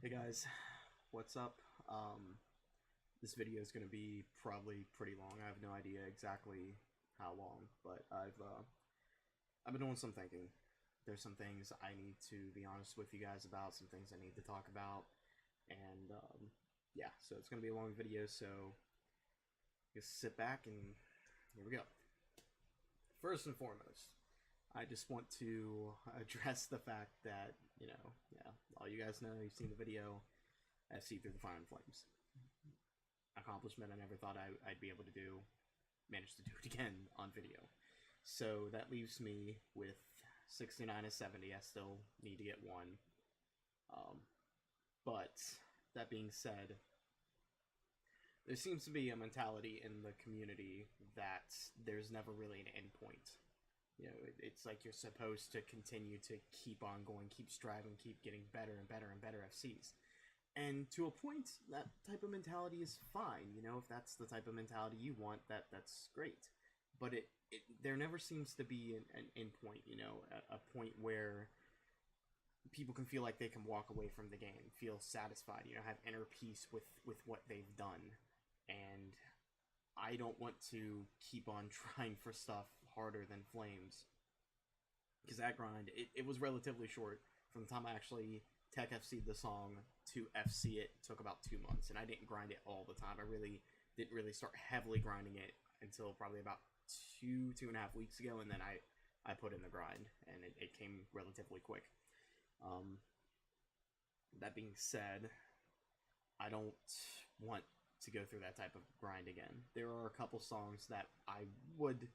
Hey guys, what's up? This video is going to be probably pretty long. I have no idea exactly how long, but I've been doing some thinking. There's some things I need to be honest with you guys about, some things I need to talk about, and yeah, so it's going to be a long video, so just sit back and here we go. First and foremost, I just want to address the fact that, all you guys know, you've seen the video, FC Through the Fire and Flames. Accomplishment I never thought I'd be able to do, managed to do it again on video. So that leaves me with 69 of 70, I still need to get one. But, that being said, there seems to be a mentality in the community that there's never really an end point. It's like you're supposed to continue to keep on going, keep striving, keep getting better and better and better FCs. And to a point, that type of mentality is fine. If that's the type of mentality you want, that's great. But there never seems to be an end point, a point where people can feel like they can walk away from the game, feel satisfied, have inner peace with what they've done. And I don't want to keep on trying for stuff harder than Flames, because that grind, it was relatively short. From the time I actually tech FC'd the song to FC it took about 2 months, and I didn't grind it all the time. I really didn't really start heavily grinding it until probably about two and a half weeks ago, and then I put in the grind, and it came relatively quick. That being said, I don't want to go through that type of grind again. There are a couple songs that I would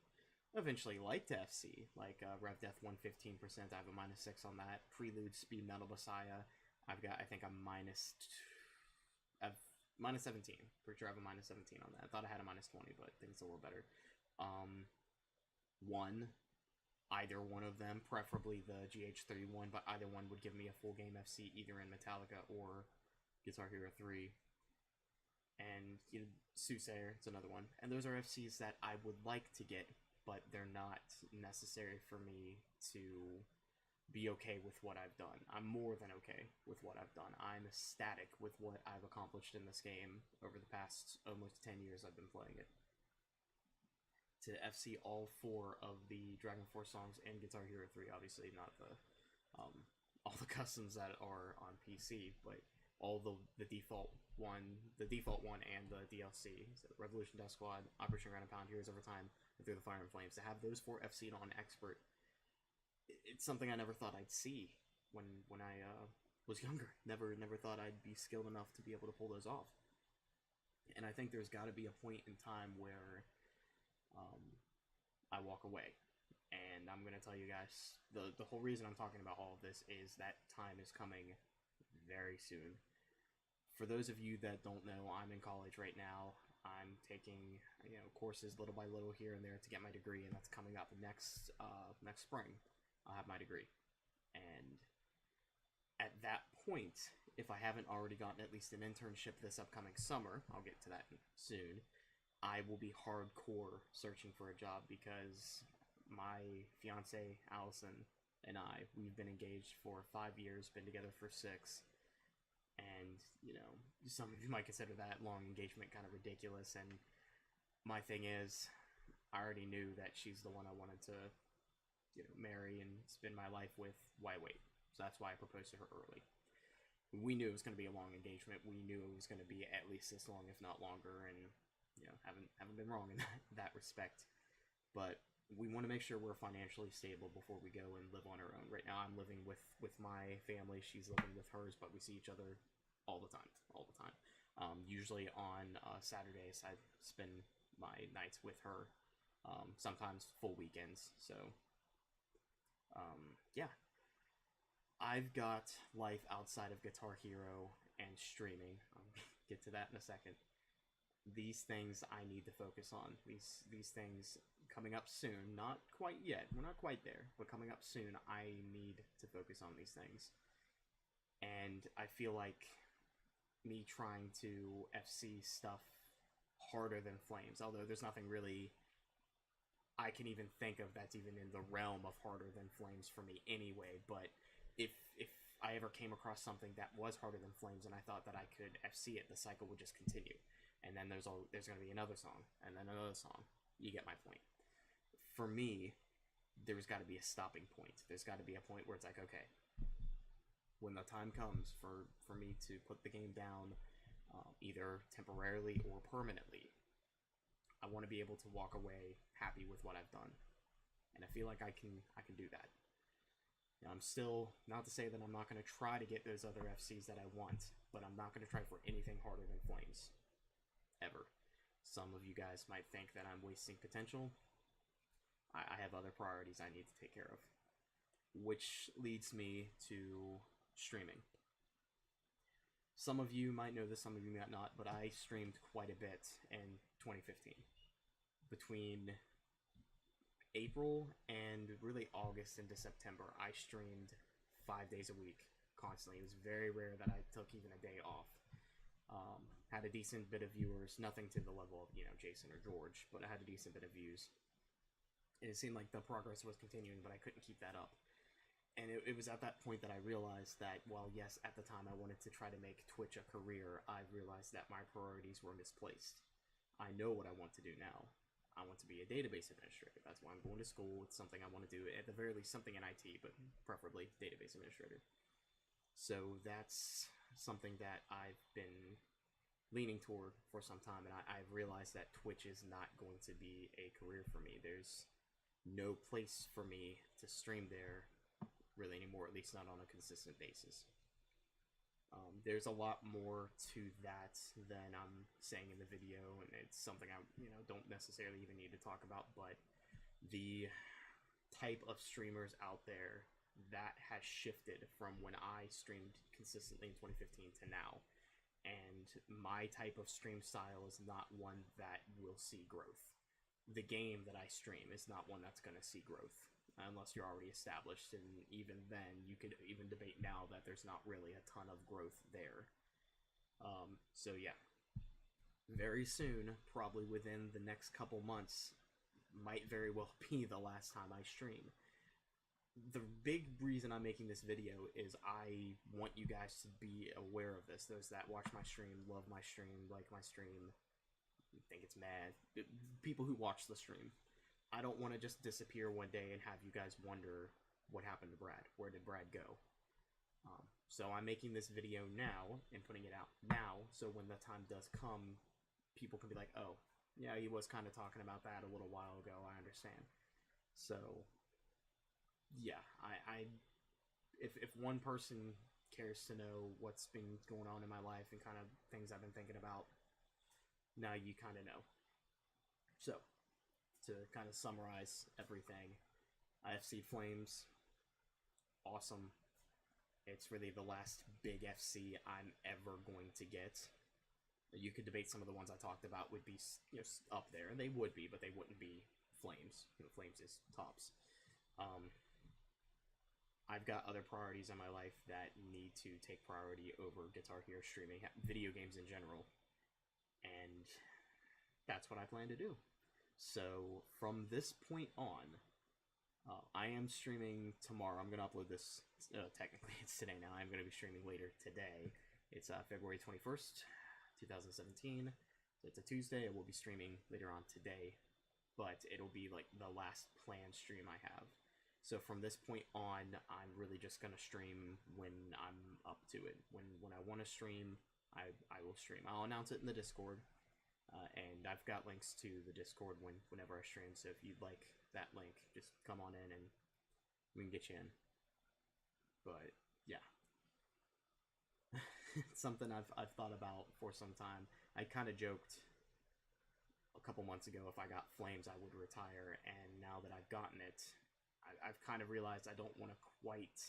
eventually like to FC, like Rev Death 115%, I have a -6 on that. Prelude Speed Metal Messiah, I think I'm -17. Pretty sure I have a -17 on that. I thought I had a -20, but I think it's a little better. Either one of them, preferably the GH3 one, but either one would give me a full game FC either in Metallica or Guitar Hero 3. And Soothsayer, it's another one. And those are FCs that I would like to get, but they're not necessary for me to be okay with what I've done. I'm more than okay with what I've done. I'm ecstatic with what I've accomplished in this game over the past almost 10 years I've been playing it. To FC all 4 of the Dragon Force songs and Guitar Hero 3, obviously not the all the customs that are on PC, but all the default one and the DLC, so Revolution Death Squad, Operation Ground and Pound, Heroes Over Time, and Through the Fire and Flames. To have those 4 FC'd on Expert, it's something I never thought I'd see when I was younger. Never thought I'd be skilled enough to be able to pull those off. And I think there's got to be a point in time where I walk away. And I'm going to tell you guys, the whole reason I'm talking about all of this is that time is coming very soon. For those of you that don't know, I'm in college right now. I'm taking courses little by little here and there to get my degree, and that's coming up next spring. I'll have my degree, and at that point, if I haven't already gotten at least an internship this upcoming summer, I'll get to that soon, I will be hardcore searching for a job, because my fiance Allison and we've been engaged for 5 years, been together for 6, and some of you might consider that long engagement kind of ridiculous, and my thing is, I already knew that she's the one I wanted to marry and spend my life with. Why wait? So that's why I proposed to her early. We knew it was going to be a long engagement. We knew it was going to be at least this long, if not longer, and haven't been wrong in that respect. But we want to make sure we're financially stable before we go and live on our own. Right now, I'm living with my family. She's living with hers, but we see each other all the time. Usually on Saturdays, I spend my nights with her. Sometimes full weekends. So, yeah. I've got life outside of Guitar Hero and streaming. I'll get to that in a second. These things I need to focus on. These things coming up soon. Not quite yet. We're not quite there. But coming up soon, I need to focus on these things. And I feel like me trying to FC stuff harder than Flames, although there's nothing really I can even think of that's even in the realm of harder than Flames for me anyway, but if I ever came across something that was harder than Flames and I thought that I could FC it, the cycle would just continue. And then there's going to be another song, and then another song. You get my point. For me, there's got to be a stopping point. There's got to be a point where it's like, okay, when the time comes for me to put the game down, either temporarily or permanently, I want to be able to walk away happy with what I've done. And I feel like I can do that. Now, I'm still, not to say that I'm not going to try to get those other FCs that I want, but I'm not going to try for anything harder than Flames. Ever. Some of you guys might think that I'm wasting potential. I have other priorities I need to take care of. Which leads me to streaming. Some of you might know this, some of you might not, but I streamed quite a bit in 2015. Between April and really August into September, I streamed 5 days a week constantly. It was very rare that I took even a day off. Had a decent bit of viewers, nothing to the level of, Jason or George, but I had a decent bit of views. And it seemed like the progress was continuing, but I couldn't keep that up. And it was at that point that I realized that, while yes, at the time I wanted to try to make Twitch a career, I realized that my priorities were misplaced. I know what I want to do now. I want to be a database administrator. That's why I'm going to school. It's something I want to do, at the very least something in IT, but preferably database administrator. So that's something that I've been leaning toward for some time, and I've realized that Twitch is not going to be a career for me. There's no place for me to stream there really anymore, at least not on a consistent basis. There's a lot more to that than I'm saying in the video, and it's something I don't necessarily even need to talk about, but the type of streamers out there that has shifted from when I streamed consistently in 2015 to now. And my type of stream style is not one that will see growth. The game that I stream is not one that's going to see growth, unless you're already established, and even then, you could even debate now that there's not really a ton of growth there. So yeah, very soon, probably within the next couple months, might very well be the last time I stream. The big reason I'm making this video is I want you guys to be aware of this. Those that watch my stream, love my stream, like my stream, think it's mad. People who watch the stream. I don't want to just disappear one day and have you guys wonder what happened to Brad. Where did Brad go? So I'm making this video now and putting it out now, so when the time does come, people can be like, oh, yeah, he was kind of talking about that a little while ago, I understand. So yeah, if one person cares to know what's been going on in my life and kind of things I've been thinking about, now you kind of know. So, to kind of summarize everything, IFC Flames, awesome. It's really the last big FC I'm ever going to get. You could debate some of the ones I talked about would be up there, and they would be, but they wouldn't be Flames. Flames is tops. I've got other priorities in my life that need to take priority over Guitar Hero streaming, video games in general, and that's what I plan to do. So from this point on, I am streaming tomorrow. I'm going to upload this, technically it's today now. I'm going to be streaming later today. It's February 21st, 2017. So it's a Tuesday. I will be streaming later on today, but it'll be like the last planned stream I have. So from this point on, I'm really just going to stream when I'm up to it. When I want to stream, I will stream. I'll announce it in the Discord, and I've got links to the Discord whenever I stream, so if you'd like that link, just come on in and we can get you in. But yeah, it's something I've thought about for some time. I kind of joked a couple months ago if I got Flames I would retire, and now that I've gotten it, I've kind of realized I don't want to quite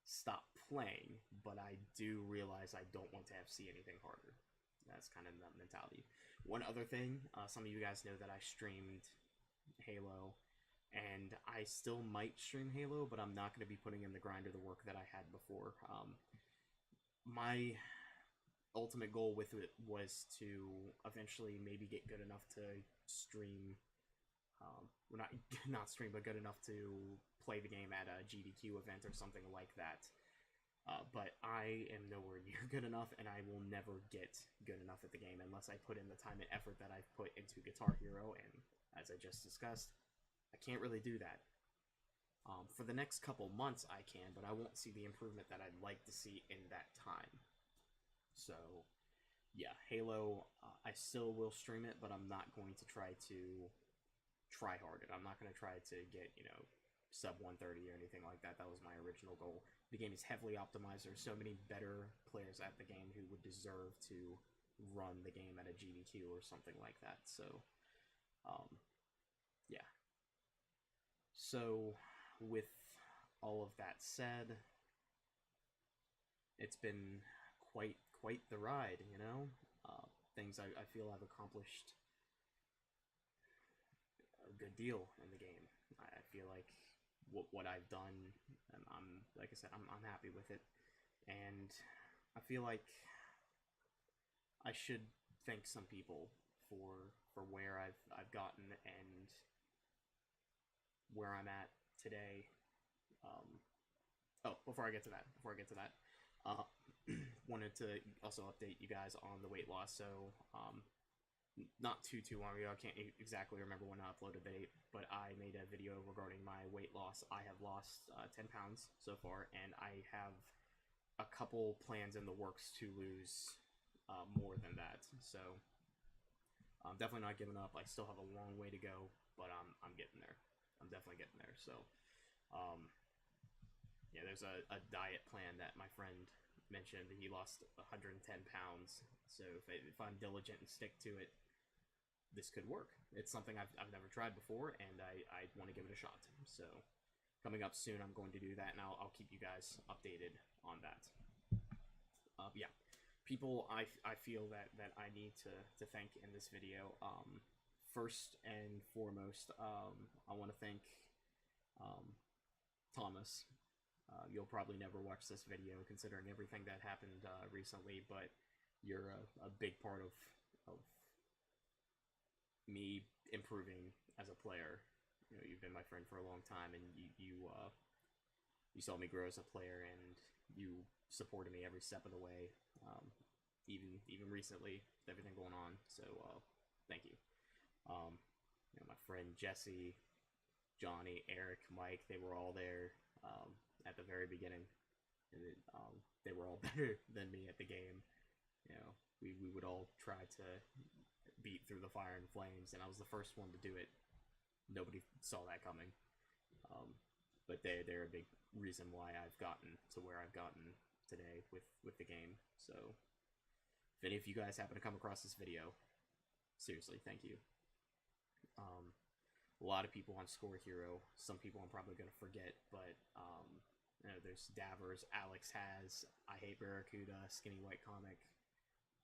stop playing, but I do realize I don't want to FC anything harder. That's kind of the mentality. One other thing, some of you guys know that I streamed Halo, and I still might stream Halo, but I'm not going to be putting in the grind or the work that I had before. My ultimate goal with it was to eventually maybe get good enough to stream, well, not stream, but good enough to play the game at a GDQ event or something like that. But I am nowhere near good enough, and I will never get good enough at the game unless I put in the time and effort that I've put into Guitar Hero, and as I just discussed, I can't really do that. For the next couple months I can, but I won't see the improvement that I'd like to see in that time. So, yeah, Halo, I still will stream it, but I'm not going to try hard it. I'm not going to try to get, sub 130 or anything like that. That was my original goal. The game is heavily optimized. There's so many better players at the game who would deserve to run the game at a GD2 or something like that. So, yeah. So, with all of that said, it's been quite the ride, things I feel I've accomplished a good deal in the game. I feel like what I've done, I'm like I said, I'm happy with it, and I feel like I should thank some people for where I've gotten and where I'm at today. Before I get to that, wanted to also update you guys on the weight loss. So, not too long ago, I can't exactly remember when I uploaded the date, but I made a video regarding my weight loss. I have lost 10 pounds so far, and I have a couple plans in the works to lose more than that. So, I'm definitely not giving up. I still have a long way to go, but I'm getting there. I'm definitely getting there. So, yeah, there's a diet plan that my friend mentioned. He lost 110 pounds. So if I'm diligent and stick to it, this could work. It's something I've never tried before, and I want to give it a shot. So coming up soon, I'm going to do that, and I'll keep you guys updated on that. Yeah, people I feel that I need to thank in this video. First and foremost, I want to thank Thomas. You'll probably never watch this video considering everything that happened recently, but you're a big part of me improving as a player. You've been my friend for a long time, and you saw me grow as a player, and you supported me every step of the way, even recently with everything going on. So thank you. My friend Jesse, Johnny, Eric, Mike, they were all there at the very beginning, and they were all better than me at the game. We would all try to beat through the fire and flames, and I was the first one to do it. Nobody saw that coming, but they're a big reason why I've gotten to where I've gotten today with the game. So if any of you guys happen to come across this video, seriously, thank you. A lot of people on Score Hero. Some people I'm probably going to forget, but there's Davers, Alex Has, I Hate Barracuda, Skinny White Comic.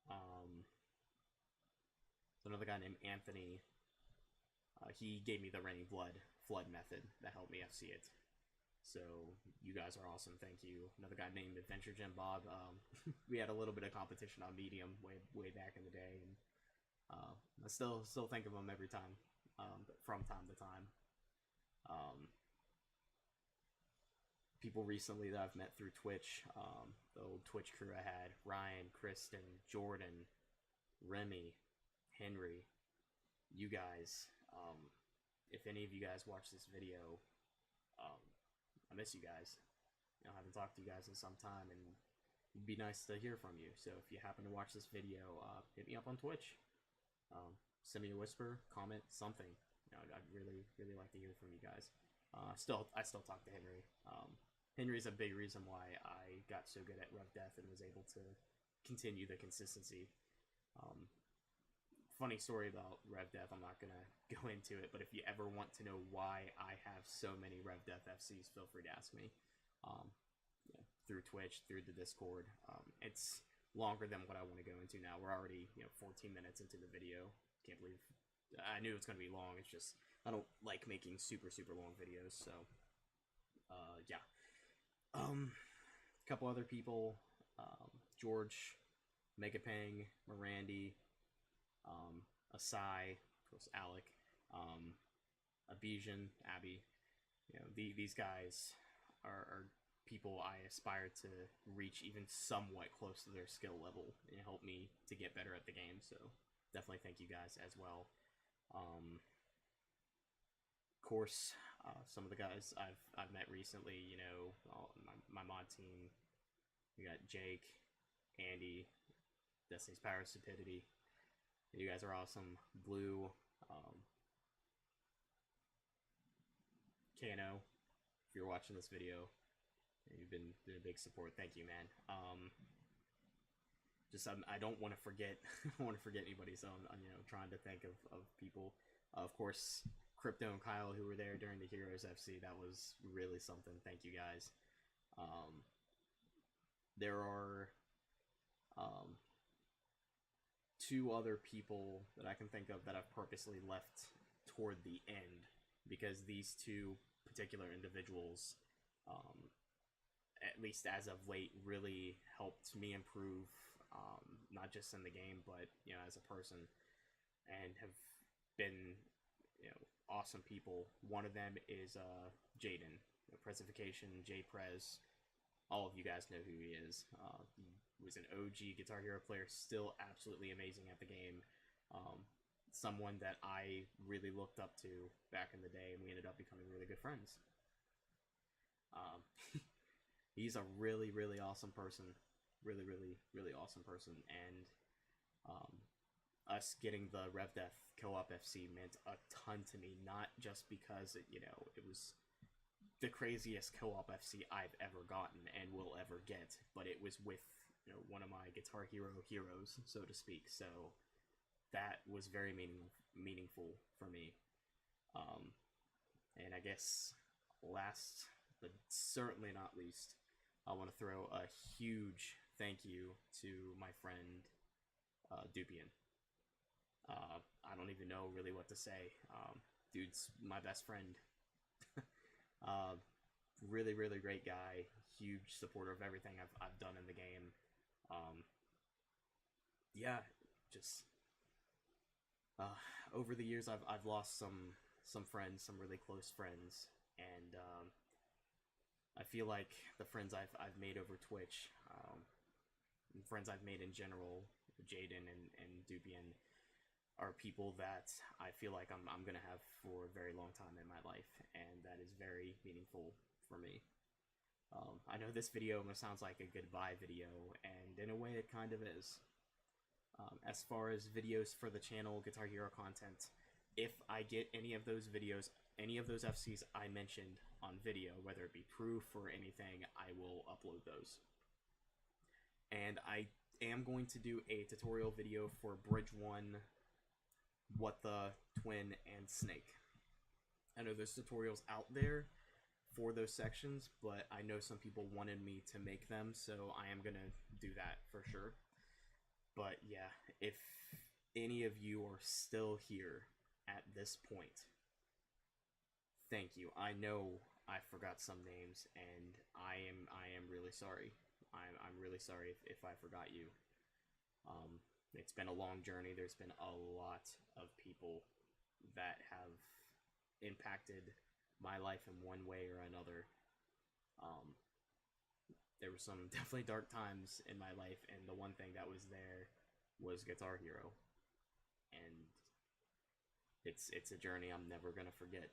There's another guy named Anthony. He gave me the Raining Blood flood method that helped me FC it. So you guys are awesome. Thank you. Another guy named Adventure Jim Bob. We had a little bit of competition on Medium way back in the day, and I still think of him every time. From time to time. People recently that I've met through Twitch, the old Twitch crew I had, Ryan, Kristen, Jordan, Remy, Henry, you guys, if any of you guys watch this video, I miss you guys. I haven't talked to you guys in some time, and it'd be nice to hear from you. So if you happen to watch this video, hit me up on Twitch. Send me a whisper, comment, something. I'd really like to hear from you guys. I still talk to Henry. Henry's a big reason why I got so good at Rev Death and was able to continue the consistency. Funny story about Rev Death, I'm not gonna go into it, but if you ever want to know why I have so many Rev Death FCs, feel free to ask me. Through Twitch, through the Discord. It's longer than what I want to go into now. We're already 14 minutes into the video. Can't believe I knew it's gonna be long. It's just I don't like making super long videos. So yeah. A couple other people, George, Megapang, Mirandy, Asai, of course Alec, Abijan, Abby. These guys are people I aspire to reach even somewhat close to their skill level and help me to get better at the game. So definitely thank you guys as well. Of course, some of the guys I've met recently, you know, my mod team. We got Jake, Andy, Destiny's Power Stupidity. You guys are awesome. Blue, Kano, if you're watching this video, you've been a big support. Thank you, man. I don't want to forget. I don't want to forget anybody, so I'm you know, trying to think of people. Of course, Crypto and Kyle, who were there during the Heroes FC. That was really something. Thank you guys. There are two other people that I can think of that I've purposely left toward the end, because these two particular individuals, at least as of late, really helped me improve, not just in the game, but, you know, as a person, and have been, you know, awesome people. One of them is Jaden, Presification, J-Prez. All of you guys know who he is. He was an OG Guitar Hero player, still absolutely amazing at the game. Someone that I really looked up to back in the day, and we ended up becoming really good friends. He's a really, really awesome person. Really, really, really awesome person. And us getting the RevDef Co-op FC meant a ton to me, not just because, you know, it was the craziest Co-op FC I've ever gotten and will ever get, but it was with, you know, one of my Guitar Hero heroes, so to speak. So that was very meaningful for me. And I guess last, but certainly not least, I want to throw a huge thank you to my friend Dupian. I don't even know really what to say. Dude's my best friend. Really, really great guy. Huge supporter of everything I've done in the game. Yeah, just over the years I've lost some friends, some really close friends, and I feel like the friends I've made over Twitch, and friends I've made in general, Jaden and Dupian, are people that I feel like I'm gonna have for a very long time in my life, and that is very meaningful for me. I know this video almost sounds like a goodbye video, and in a way it kind of is. As far as videos for the channel, Guitar Hero content, if I get any of those videos, any of those FCs I mentioned on video, whether it be proof or anything, I will upload those. And I am going to do a tutorial video for Bridge 1, What the, Twin, and Snake. I know there's tutorials out there for those sections, but I know some people wanted me to make them, so I am gonna do that for sure. But yeah, if any of you are still here at this point, thank you. I know I forgot some names, and I am really sorry. I'm really sorry if I forgot you. It's been a long journey. There's been a lot of people that have impacted my life in one way or another. There were some definitely dark times in my life, and the one thing that was there was Guitar Hero. And it's a journey I'm never gonna forget,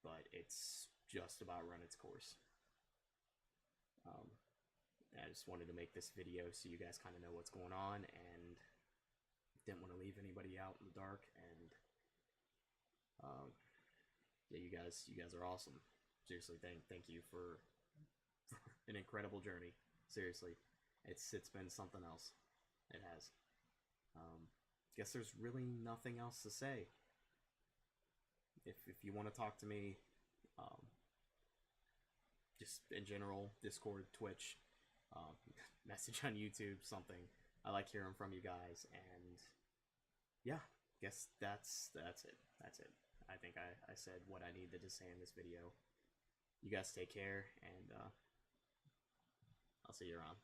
but it's just about run its course. I just wanted to make this video so you guys kind of know what's going on, and didn't want to leave anybody out in the dark. And yeah, you guys are awesome. Seriously, thank you for an incredible journey. Seriously, it's been something else. It has. Guess there's really nothing else to say. If you want to talk to me, just in general, Discord, Twitch, message on YouTube, something. I like hearing from you guys, and yeah, guess that's it. That's it. I think I said what I needed to say in this video. You guys take care, and I'll see you around.